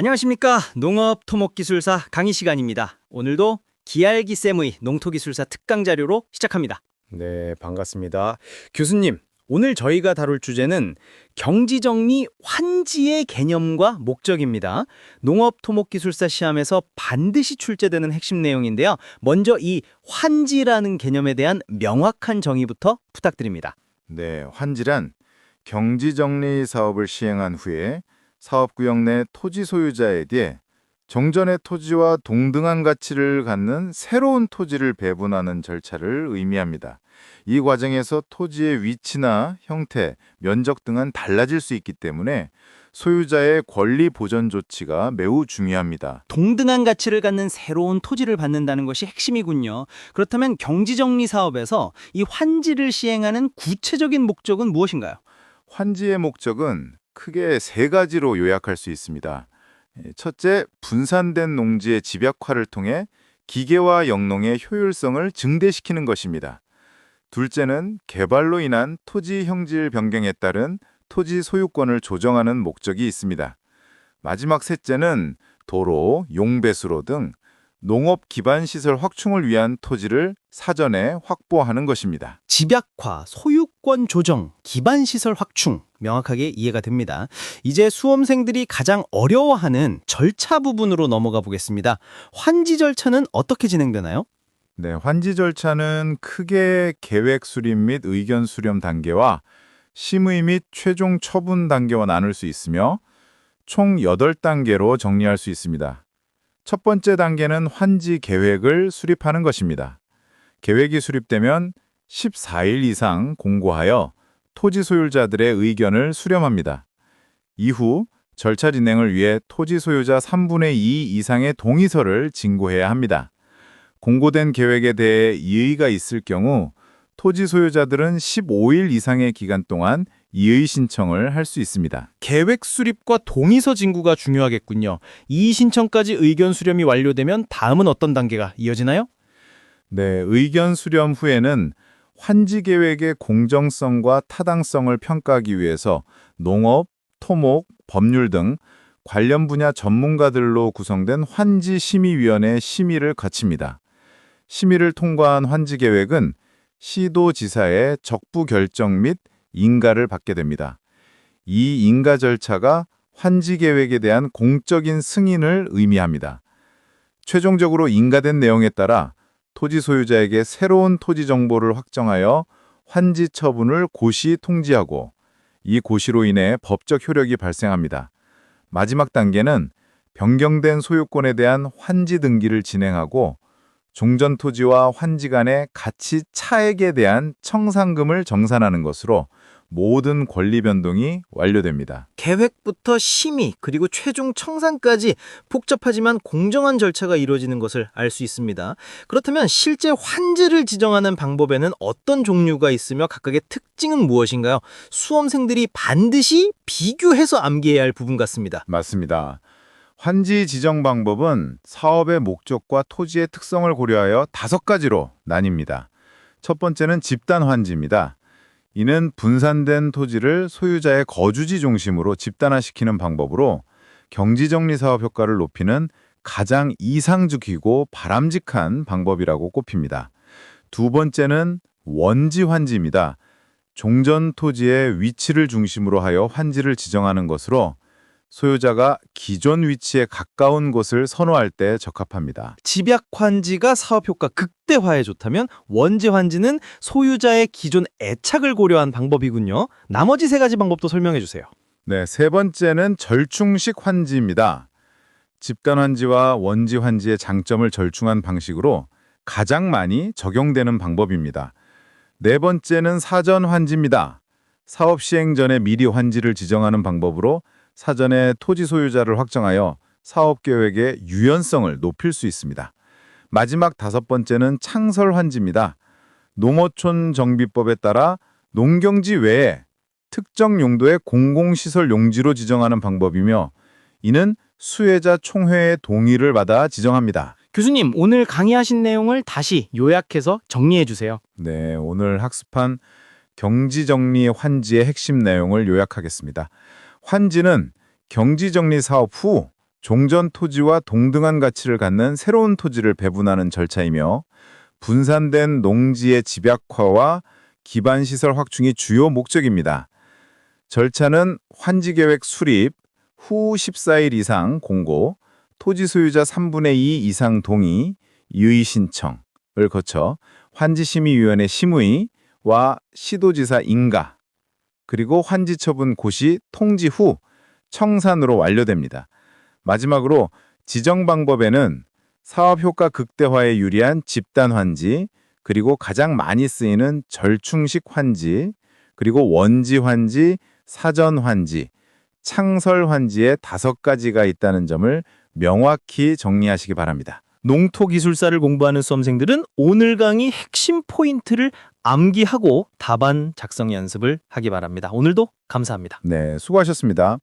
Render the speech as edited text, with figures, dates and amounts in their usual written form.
안녕하십니까. 농업토목기술사 강의 시간입니다. 오늘도 기알기 쌤의 농토기술사 특강 자료로 시작합니다. 네, 반갑습니다. 교수님, 오늘 저희가 다룰 주제는 경지정리 환지의 개념과 목적입니다. 농업토목기술사 시험에서 반드시 출제되는 핵심 내용인데요. 먼저 이 환지라는 개념에 대한 명확한 정의부터 부탁드립니다. 네, 환지란 경지정리 사업을 시행한 후에 사업구역 내 토지 소유자에 대해 정전의 토지와 동등한 가치를 갖는 새로운 토지를 배분하는 절차를 의미합니다. 이 과정에서 토지의 위치나 형태, 면적 등은 달라질 수 있기 때문에 소유자의 권리 보전 조치가 매우 중요합니다. 동등한 가치를 갖는 새로운 토지를 받는다는 것이 핵심이군요. 그렇다면 경지정리 사업에서 이 환지를 시행하는 구체적인 목적은 무엇인가요? 환지의 목적은 크게 세 가지로 요약할 수 있습니다. 첫째, 분산된 농지의 집약화를 통해 기계와 영농의 효율성을 증대시키는 것입니다. 둘째는 개발로 인한 토지 형질 변경에 따른 토지 소유권을 조정하는 목적이 있습니다. 마지막 셋째는 도로, 용배수로 등 농업 기반 시설 확충을 위한 토지를 사전에 확보하는 것입니다. 집약화, 소유권 조정, 기반시설 확충 명확하게 이해가 됩니다. 이제 수험생들이 가장 어려워하는 절차 부분으로 넘어가 보겠습니다. 환지 절차는 어떻게 진행되나요? 네, 환지 절차는 크게 계획 수립 및 의견 수렴 단계와 심의 및 최종 처분 단계와 나눌 수 있으며 총 8단계로 정리할 수 있습니다. 첫 번째 단계는 환지 계획을 수립하는 것입니다. 계획이 수립되면 14일 이상 공고하여 토지 소유자들의 의견을 수렴합니다. 이후 절차 진행을 위해 토지 소유자 3분의 2 이상의 동의서를 진고해야 합니다. 공고된 계획에 대해 이의가 있을 경우 토지 소유자들은 15일 이상의 기간 동안 이의 신청을 할 수 있습니다. 계획 수립과 동의서 진구가 중요하겠군요. 이의 신청까지 의견 수렴이 완료되면 다음은 어떤 단계가 이어지나요? 네, 의견 수렴 후에는 환지 계획의 공정성과 타당성을 평가하기 위해서 농업, 토목, 법률 등 관련 분야 전문가들로 구성된 환지심의위원회 심의를 거칩니다. 심의를 통과한 환지 계획은 시도지사의 적부 결정 및 인가를 받게 됩니다. 이 인가 절차가 환지 계획에 대한 공적인 승인을 의미합니다. 최종적으로 인가된 내용에 따라 토지 소유자에게 새로운 토지 정보를 확정하여 환지 처분을 고시 통지하고 이 고시로 인해 법적 효력이 발생합니다. 마지막 단계는 변경된 소유권에 대한 환지 등기를 진행하고 종전 토지와 환지 간의 가치 차액에 대한 청산금을 정산하는 것으로 모든 권리 변동이 완료됩니다. 계획부터 심의, 그리고 최종 청산까지 복잡하지만 공정한 절차가 이루어지는 것을 알 수 있습니다. 그렇다면 실제 환지를 지정하는 방법에는 어떤 종류가 있으며 각각의 특징은 무엇인가요? 수험생들이 반드시 비교해서 암기해야 할 부분 같습니다. 맞습니다. 환지 지정 방법은 사업의 목적과 토지의 특성을 고려하여 5가지로 나뉩니다. 첫 번째는 집단 환지입니다. 이는 분산된 토지를 소유자의 거주지 중심으로 집단화시키는 방법으로 경지정리 사업 효과를 높이는 가장 이상적이고 바람직한 방법이라고 꼽힙니다. 두 번째는 원지 환지입니다. 종전 토지의 위치를 중심으로 하여 환지를 지정하는 것으로 소유자가 기존 위치에 가까운 곳을 선호할 때 적합합니다. 집약 환지가 사업 효과 극대화에 좋다면 원지 환지는 소유자의 기존 애착을 고려한 방법이군요. 나머지 3가지 방법도 설명해 주세요. 네, 세 번째는 절충식 환지입니다. 집단 환지와 원지 환지의 장점을 절충한 방식으로 가장 많이 적용되는 방법입니다. 네 번째는 사전 환지입니다. 사업 시행 전에 미리 환지를 지정하는 방법으로 사전에 토지 소유자를 확정하여 사업 계획의 유연성을 높일 수 있습니다. 마지막 5번째는 창설 환지입니다. 농어촌 정비법에 따라 농경지 외에 특정 용도의 공공시설 용지로 지정하는 방법이며 이는 수혜자 총회의 동의를 받아 지정합니다. 교수님, 오늘 강의하신 내용을 다시 요약해서 정리해 주세요. 네, 오늘 학습한 경지정리 환지의 핵심 내용을 요약하겠습니다. 환지는 경지정리 사업 후 종전 토지와 동등한 가치를 갖는 새로운 토지를 배분하는 절차이며 분산된 농지의 집약화와 기반시설 확충이 주요 목적입니다. 절차는 환지계획 수립, 후 14일 이상 공고, 토지 소유자 3분의 2 이상 동의, 이의 신청을 거쳐 환지심의위원회 심의와 시도지사 인가, 그리고 환지처분 고시 통지 후 청산으로 완료됩니다. 마지막으로 지정 방법에는 사업효과 극대화에 유리한 집단 환지, 그리고 가장 많이 쓰이는 절충식 환지, 그리고 원지 환지, 사전 환지, 창설 환지의 5가지가 있다는 점을 명확히 정리하시기 바랍니다. 농토기술사를 공부하는 수험생들은 오늘 강의 핵심 포인트를 암기하고 답안 작성 연습을 하기 바랍니다. 오늘도 감사합니다. 네, 수고하셨습니다.